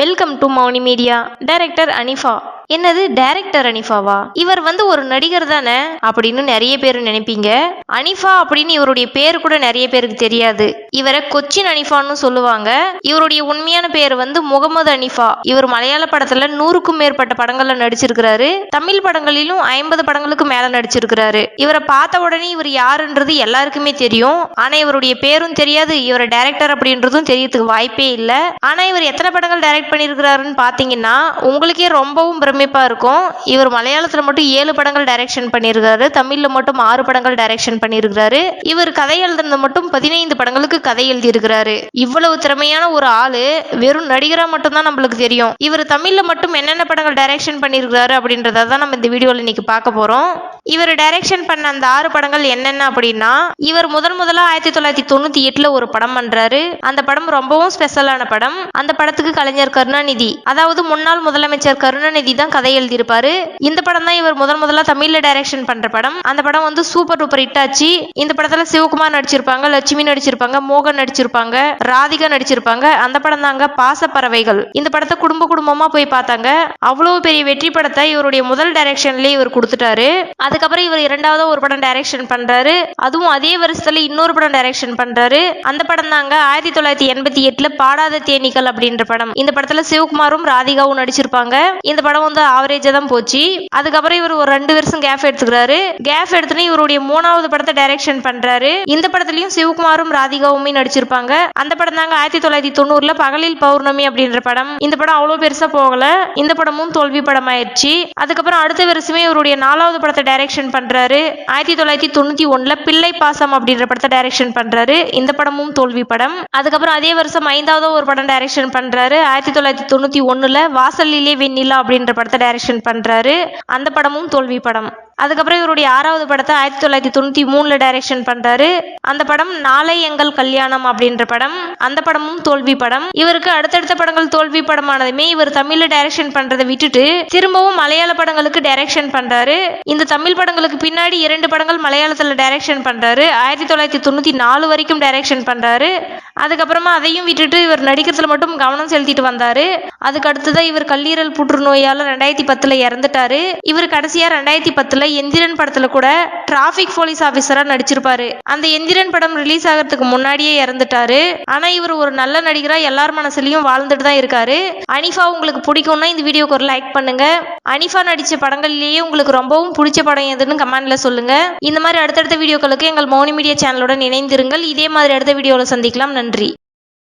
Welcome to Mouni media. Director Anifa. என்னது director அனிஃபாவா? இவர் ஒரு நடிகர் தானே அப்படின்னு நிறைய பேர் நினைப்பீங்க. அனிஃபா அப்படின்னு இவருடைய பேர் கூட நிறைய பேருக்கு தெரியாது. இவரை கொச்சின் அனிஃபான்னு சொல்லுவாங்க. இவருடைய உண்மையான பேர் முகமது அனிஃபா. இவர் மலையாள படத்துல 100க்கும் மேற்பட்ட படங்கள்ல நடிச்சிருக்கிறாரு. தமிழ் படங்களிலும் 50 படங்களுக்கு மேல நடிச்சிருக்கிறாரு. இவரை பார்த்த உடனே இவர் யாருன்றது எல்லாருக்குமே தெரியும். ஆனா இவருடைய பேரும் தெரியாது, இவரை டைரக்டர் அப்படின்றதும் தெரியறதுக்கு வாய்ப்பே இல்லை. ஆனா இவர் எத்தனை படங்கள் டைரக்ட் பண்ணியிருக்கிறாருன்னு பாத்தீங்கன்னா உங்களுக்கே ரொம்பவும் பிரமிப்பா இருக்கும். இவர் மலையாளத்துல மட்டும் 7 படங்கள் டைரக்ஷன் பண்ணியிருக்காரு. தமிழ்ல மட்டும் 6 படங்கள் டைரக்ஷன் பண்ணியிருக்கிறாரு. இவர் கதை எழுதுனது மட்டும் 15 படங்களுக்கு கதை எழுதி இருக்கிறாரு. இவ்வளவு திறமையான ஒரு ஆளு வெறும் நடிகரா மட்டும் தான் நம்மளுக்கு தெரியும். இவர் தமிழ்ல மட்டும் என்னென்ன படங்கள் டைரக்ஷன் பண்ணியிருக்கிறாரு அப்படின்றத தான் நம்ம இந்த வீடியோல இன்னைக்கு பார்க்க போறோம். இவர் டைரக்ஷன் பண்ண அந்த 6 படங்கள் என்னென்ன அப்படின்னா, இவர் முதல்ல 1998ல ஒரு படம் பண்றாரு. அந்த படம் ரொம்பவும் ஸ்பெஷலான படம். அந்த படத்துக்கு கலைஞர் கருணாநிதி, அதாவது முன்னாள் முதலமைச்சர் கருணாநிதி தான் கதை எழுதியிருப்பாரு. இந்த படம் தான் இவர் முதல்ல தமிழ்ல டைரக்ஷன் பண்ற படம். அந்த படம் சூப்பர் டூப்பர் ஹிட் ஆச்சு. இந்த படத்துல சிவகுமார் நடிச்சிருப்பாங்க, லட்சுமி நடிச்சிருப்பாங்க, மோகன் நடிச்சிருப்பாங்க, ராதிகா நடிச்சிருப்பாங்க. அந்த படம் தாங்க பாசப்பறவைகள். இந்த படத்தை குடும்பமா போய் பார்த்தாங்க. அவ்வளவு பெரிய வெற்றி படத்தை இவருடைய முதல் டைரக்ஷன்லயே இவர் கொடுத்துட்டாரு. அதுக்கப்புறம் இவர் இரண்டாவது ஒரு படம் டைரக்ஷன் பண்றாரு. அதுவும் அதே வருஷத்துல இன்னொரு படம் டைரக்ஷன் பண்றாரு. அந்த படம் தாங்க 1988ல பாடாத தேனீக்கள் அப்படின்ற படம். இந்த படத்துல சிவகுமாரும் ராதிகாவும் நடிச்சிருப்பாங்க. இந்த படம் ஆவரேஜா தான் போச்சு. அதுக்கப்புறம் இவர் ஒரு 2 வருஷம் கேப் எடுத்துக்கிறாரு. கேப் எடுத்துன்னு இவருடைய 3வது படத்தை டைரக்ஷன் பண்றாரு. இந்த படத்துலயும் சிவகுமாரும் ராதிகாவுமே நடிச்சிருப்பாங்க. அந்த படம் தாங்க 1990ல பகலில் பௌர்ணமி அப்படின்ற படம். இந்த படம் அவ்வளவு பெருசா போகல. இந்த படமும் தோல்வி படம் ஆயிடுச்சு. அதுக்கப்புறம் அடுத்த வருஷமே இவருடைய 4வது படத்தை டைரக்ஷன் பண்றாரு. 1991ல பிள்ளை பாசம் அப்படின்ற படத்தை டைரக்ஷன் பண்றாரு. இந்த படமும் தோல்வி படம். அதுக்கப்புறம் அதே வருஷம் 5வது ஒரு படம் டைரக்ஷன் பண்றாரு. 1991ல வாசலிலே வெண்ணிலா அப்படின்ற படத்தை டைரக்ஷன் பண்றாரு. அந்த படமும் தோல்வி படம். அதுக்கப்புறம் இவருடைய 6வது படத்தை 1993ல டைரக்ஷன் பண்றாரு. அந்த படம் நாளை எங்கள் கல்யாணம் அப்படின்ற படம். அந்த படமும் தோல்வி படம். இவருக்கு அடுத்தடுத்த படங்கள் தோல்வி படமானதுமே இவர் தமிழ்ல டைரக்ஷன் பண்றதை விட்டுட்டு திரும்பவும் மலையாள படங்களுக்கு டைரக்ஷன் பண்றாரு. இந்த தமிழ் படங்களுக்கு பின்னாடி 2 படங்கள் மலையாளத்துல டைரக்ஷன் பண்றாரு. 1994 வரைக்கும் டைரக்ஷன் பண்றாரு. அதுக்கப்புறமா அதையும் விட்டுட்டு இவர் நடிக்கிறதுல மட்டும் கவனம் செலுத்திட்டு வந்தாரு. அதுக்கு அடுத்ததான் இவர் கல்லீரல் புற்றுநோயால 2010ல இறந்துட்டாரு. இவர் கடைசியா 2010ல எந்திரன் படத்துல கூட டிராபிக் போலீஸ் ஆபீசரா நடிச்சிருப்பாரு. அந்த எந்திரன் படம் ரிலீஸ் ஆகிறதுக்கு முன்னாடியே இறந்துட்டாரு. ஆனா இவர் ஒரு நல்ல நடிகரா எல்லார் மனசுலயும் வாழ்ந்துட்டு தான் இருக்காரு. அனிஃபா உங்களுக்கு பிடிக்கும்னா இந்த வீடியோக்கு ஒரு லைக் பண்ணுங்க. அனிஃபா நடிச்ச படங்கள்லயே உங்களுக்கு ரொம்பவும் பிடிச்ச படம் எதுன்னு கமெண்ட்ல சொல்லுங்க. இந்த மாதிரி அடுத்தடுத்த வீடியோக்களுக்கு எங்கள் மௌனி மீடியா சேனலுடன் இணைந்திருங்கள். இதே மாதிரி அடுத்த வீடியோல சந்திக்கலாம். நன்றி.